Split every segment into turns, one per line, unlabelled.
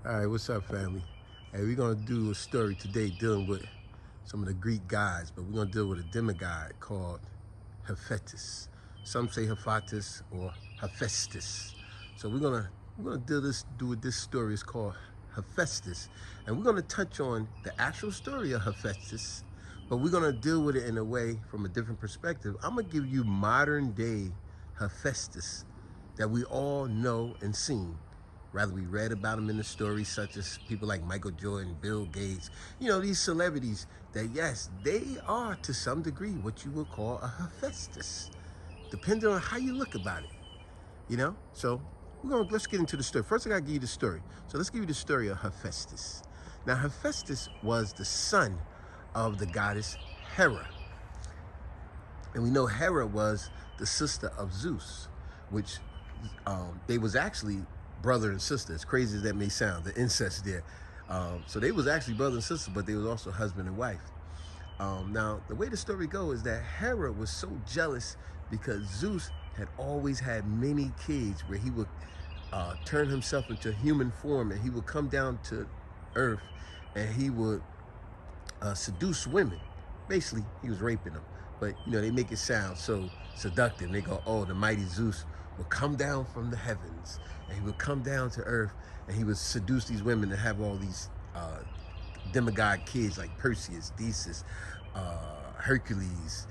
All right, what's up, family? Hey, we're gonna do a story today dealing with some of the Greek gods, but we're gonna deal with a demigod called Hephaestus. Some say Hephaestus or Hephaestus. So we're gonna do with this story. It's called Hephaestus, and we're gonna touch on the actual story of Hephaestus, but we're gonna deal with it in a way from a different perspective. I'm gonna give you modern day Hephaestus that we all know and seen. Rather, we read about them in the stories, such as people like Michael Jordan, Bill Gates, these celebrities that, yes, they are to some degree what you would call a Hephaestus, depending on how you look about it, So let's get into the story. First, I gotta give you the story. So let's give you the story of Hephaestus. Now, Hephaestus was the son of the goddess Hera. And we know Hera was the sister of Zeus, which they was actually brother and sister, as crazy as that may sound, the incest there. So they was actually brother and sister, but they was also husband and wife. Now, the way the story goes is that Hera was so jealous because Zeus had always had many kids where he would turn himself into human form, and he would come down to earth and he would seduce women. Basically, he was raping them. But, they make it sound so seductive. They go, oh, the mighty Zeus would come down from the heavens, and he would come down to earth, and he would seduce these women and have all these demigod kids like Perseus, Theseus, Hercules,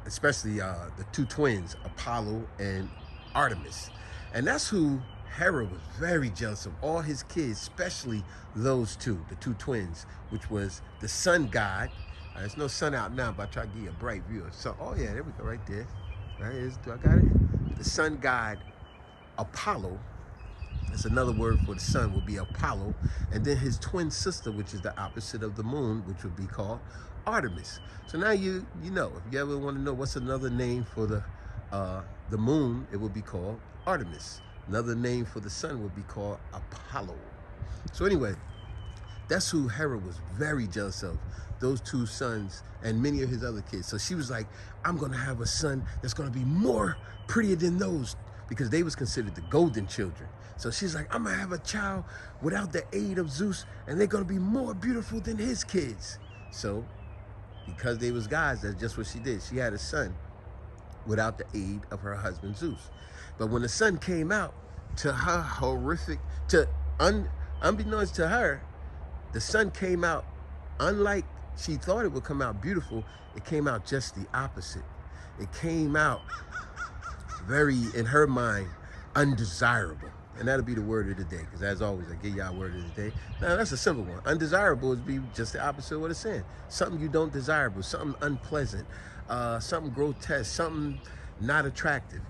especially the two twins, Apollo and Artemis. And that's who Hera was very jealous of, all his kids, especially those two, the two twins, which was the sun god. There's no sun out now, but I try to give you a bright view of sun. Oh yeah, there we go, right there. Right, do I got it? The sun god Apollo. That's another word for the sun, would be Apollo. And then his twin sister, which is the opposite of the moon, which would be called Artemis. So now you know, if you ever want to know what's another name for the moon, it would be called Artemis. Another name for the sun would be called Apollo. So anyway, that's who Hera was very jealous of, those two sons and many of his other kids. So she was like, I'm gonna have a son that's gonna be more prettier than those, because they was considered the golden children. So she's like, I'm gonna have a child without the aid of Zeus, and they're gonna be more beautiful than his kids. So because they was gods, that's just what she did. She had a son without the aid of her husband Zeus. But when the son came out, to her unbeknownst to her, the sun came out, unlike she thought it would come out beautiful, it came out just the opposite. It came out very, in her mind, undesirable. And that'll be the word of the day, because as always, I give y'all word of the day. Now, that's a simple one. Undesirable is be just the opposite of what it's saying. Something you don't desirable, something unpleasant, something grotesque, something not attractive.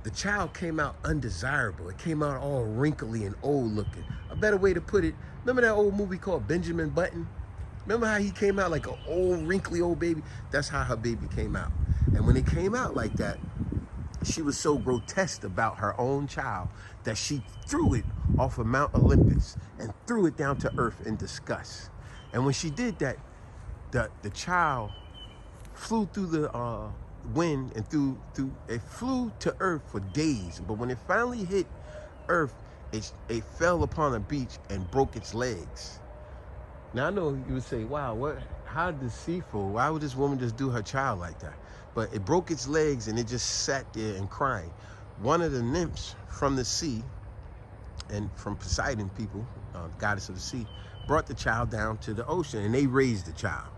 The child came out undesirable. It came out all wrinkly and old looking. A better way to put it, remember that old movie called Benjamin Button? Remember how he came out like an old, wrinkly old baby? That's how her baby came out. And when it came out like that, she was so grotesque about her own child that she threw it off of Mount Olympus and threw it down to earth in disgust. And when she did that, the child flew through the wind and it flew to earth for days. But when it finally hit earth, it fell upon a beach and broke its legs. Now I know you would say, wow, how deceitful, why would this woman just do her child like that? But it broke its legs and it just sat there and cried. One of the nymphs from the sea and from Poseidon people, goddess of the sea, brought the child down to the ocean, and they raised the child.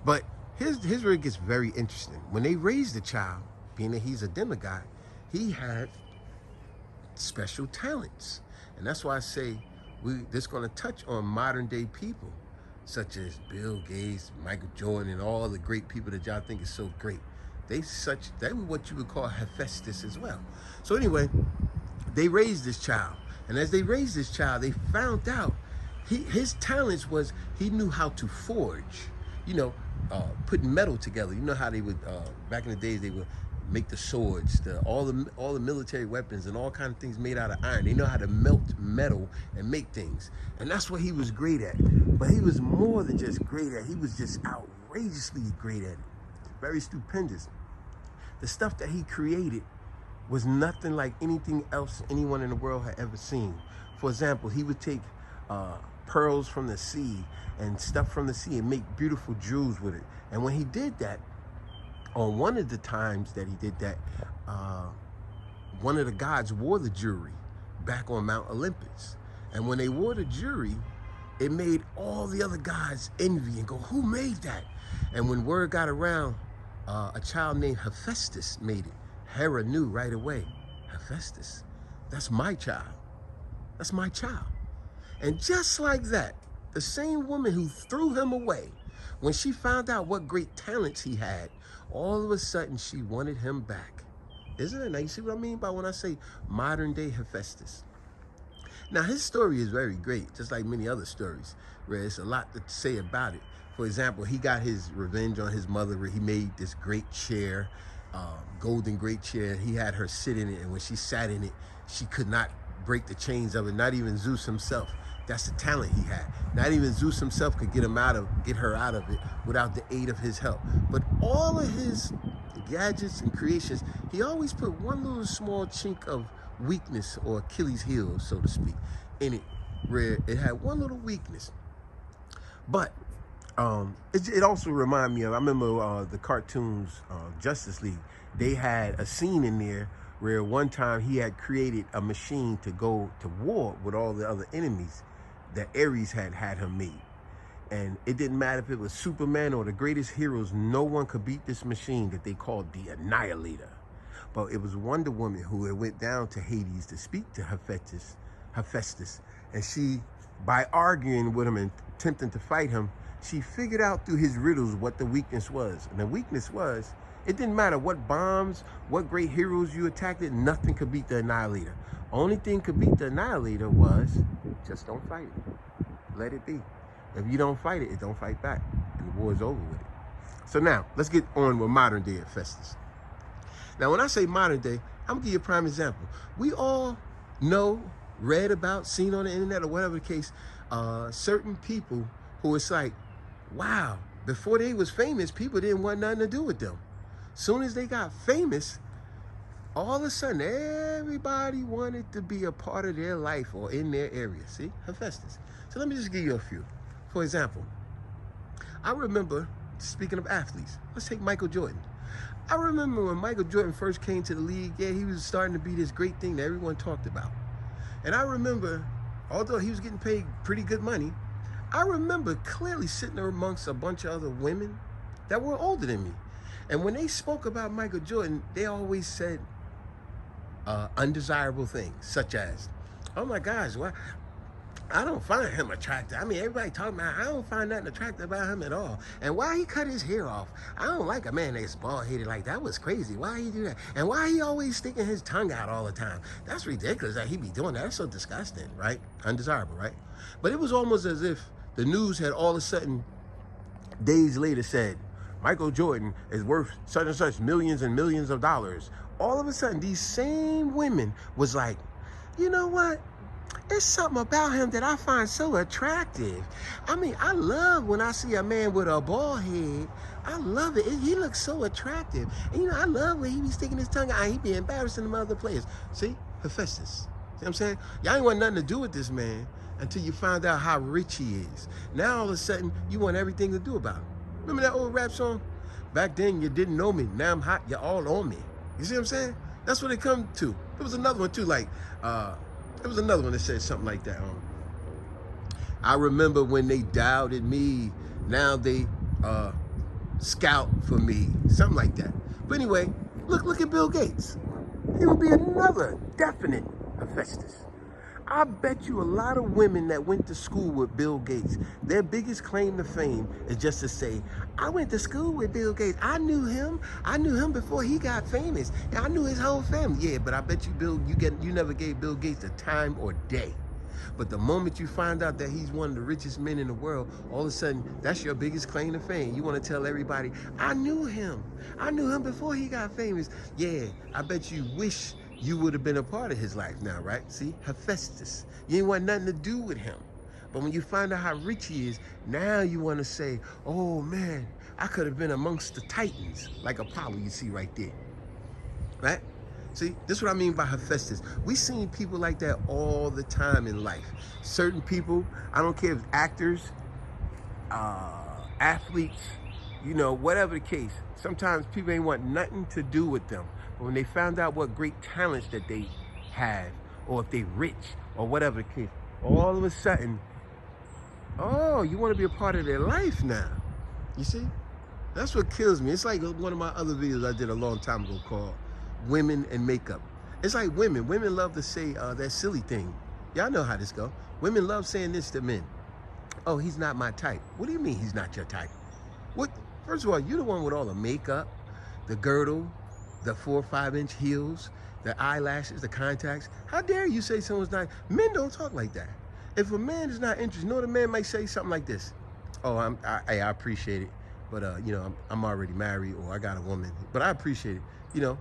But here's where it gets very interesting. When they raised the child, being that he's a demigod, he had special talents. And that's why I say this going to touch on modern day people, such as Bill Gates, Michael Jordan, and all the great people that y'all think is so great. They were what you would call Hephaestus as well. So anyway, they raised this child. And as they raised this child, they found out his talents was he knew how to forge, putting metal together. You know how they would, back in the days, they would make the swords, all the military weapons and all kind of things made out of iron. They know how to melt metal and make things. And that's what he was great at. But he was more than just great at, he was just outrageously great at it. Very stupendous. The stuff that he created was nothing like anything else anyone in the world had ever seen. For example, he would take pearls from the sea and stuff from the sea and make beautiful jewels with it. And when he did that, on one of the times that he did that, one of the gods wore the jewelry back on Mount Olympus. And when they wore the jewelry, it made all the other gods envy and go, who made that? And when word got around, a child named Hephaestus made it. Hera knew right away, Hephaestus, that's my child. That's my child. And just like that, the same woman who threw him away, when she found out what great talents he had, all of a sudden she wanted him back. Isn't it nice? You see what I mean by when I say modern day Hephaestus? Now, his story is very great, just like many other stories, where there's a lot to say about it. For example, he got his revenge on his mother, where he made this great chair, golden great chair. He had her sit in it, and when she sat in it, she could not break the chains of it, not even Zeus himself. That's the talent he had. Not even Zeus himself could get her out of it without the aid of his help. But all of his gadgets and creations, he always put one little small chink of weakness, or Achilles heel, so to speak, in it, where it had one little weakness. But it also reminded me of, I remember the cartoons, Justice League, they had a scene in there where one time he had created a machine to go to war with all the other enemies that Ares had him made. And it didn't matter if it was Superman or the greatest heroes, no one could beat this machine that they called the Annihilator. But it was Wonder Woman who had went down to Hades to speak to Hephaestus. And she, by arguing with him and attempting to fight him, she figured out through his riddles what the weakness was. And the weakness was, it didn't matter what bombs, what great heroes you attacked it, nothing could beat the Annihilator. Only thing could beat the Annihilator was, just don't fight it. Let it be. If you don't fight it, it don't fight back. And the war is over with it. So now, let's get on with modern day Hephaestus. Now, when I say modern day, I'm gonna give you a prime example. We all know, read about, seen on the internet, or whatever the case, certain people who it's like, wow, before they was famous, people didn't want nothing to do with them. Soon as they got famous, all of a sudden, everybody wanted to be a part of their life or in their area. See, Hephaestus. So let me just give you a few. For example, I remember, speaking of athletes, let's take Michael Jordan. I remember when Michael Jordan first came to the league, yeah, he was starting to be this great thing that everyone talked about. And I remember, although he was getting paid pretty good money, I remember clearly sitting there amongst a bunch of other women that were older than me. And when they spoke about Michael Jordan, they always said undesirable things, such as, oh my gosh, well, I don't find him attractive. I mean, everybody talking about, I don't find nothing attractive about him at all. And why he cut his hair off? I don't like a man that's bald-headed like that. Was crazy. Why he do that? And why he always sticking his tongue out all the time? That's ridiculous that he be doing that. That's so disgusting, right? Undesirable, right? But it was almost as if the news had all of a sudden, days later, said, Michael Jordan is worth such and such millions and millions of dollars. All of a sudden, these same women was like, you know what? There's something about him that I find so attractive. I mean, I love when I see a man with a bald head. I love it. He looks so attractive. And, you know, I love when he be sticking his tongue out. He be embarrassing them other players. See? Hephaestus. See what I'm saying? Y'all ain't want nothing to do with this man until you find out how rich he is. Now, all of a sudden, you want everything to do about him. Remember that old rap song? Back then, you didn't know me. Now I'm hot. You're all on me. You see what I'm saying? That's what it come to. There was another one, too, like, there was another one that said something like that. I remember when they doubted me. Now they scout for me. Something like that. But anyway, look at Bill Gates. He would be another definite Hephaestus. I bet you a lot of women that went to school with Bill Gates, their biggest claim to fame is just to say, I went to school with Bill Gates. I knew him. I knew him before he got famous. I knew his whole family. Yeah, but I bet you, you never gave Bill Gates a time or day. But the moment you find out that he's one of the richest men in the world, all of a sudden, that's your biggest claim to fame. You want to tell everybody, I knew him. I knew him before he got famous. Yeah, I bet you wish you would have been a part of his life now, right? See, Hephaestus. You ain't want nothing to do with him. But when you find out how rich he is, now you want to say, oh man, I could have been amongst the Titans, like Apollo you see right there, right? See, this is what I mean by Hephaestus. We seen people like that all the time in life. Certain people, I don't care if actors, athletes, you know, whatever the case. Sometimes people ain't want nothing to do with them. But when they found out what great talents that they have, or if they rich, or whatever the case, all of a sudden, oh, you want to be a part of their life now. You see? That's what kills me. It's like one of my other videos I did a long time ago called Women and Makeup. It's like women. Women love to say that silly thing. Y'all know how this go. Women love saying this to men. Oh, he's not my type. What do you mean he's not your type? What? First of all, you're the one with all the makeup, the girdle, the 4 or 5 inch heels, the eyelashes, the contacts. How dare you say someone's not? Men don't talk like that. If a man is not interested, you know, the man might say something like this. Oh, I appreciate it, but you know, I'm already married, or I got a woman, but I appreciate it. You know,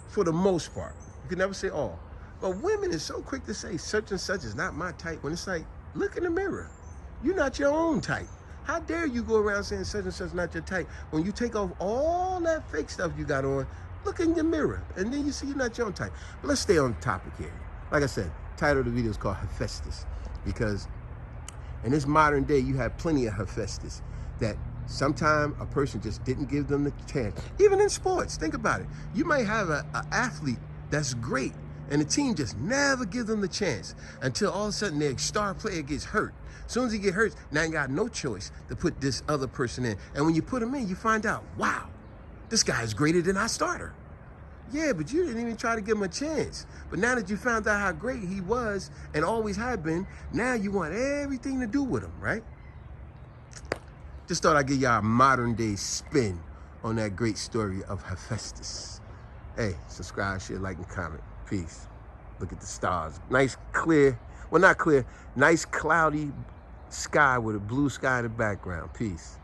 for the most part, you can never say all. But women is so quick to say such and such is not my type, when it's like, look in the mirror. You're not your own type. How dare you go around saying such and such is not your type? When you take off all that fake stuff you got on, look in your mirror, and then you see you're not your own type. But let's stay on topic here. Like I said, title of the video is called Hephaestus, because in this modern day, you have plenty of Hephaestus that sometimes a person just didn't give them the chance. Even in sports, think about it. You might have an athlete that's great, and the team just never give them the chance until all of a sudden their star player gets hurt. As soon as he gets hurt, now you got no choice to put this other person in. And when you put him in, you find out, wow, this guy is greater than our starter. Yeah, but you didn't even try to give him a chance. But now that you found out how great he was and always had been, now you want everything to do with him, right? Just thought I'd give y'all a modern day spin on that great story of Hephaestus. Hey, subscribe, share, like, and comment. Peace. Look at the stars. Nice, clear, well, not clear, nice cloudy sky with a blue sky in the background. Peace.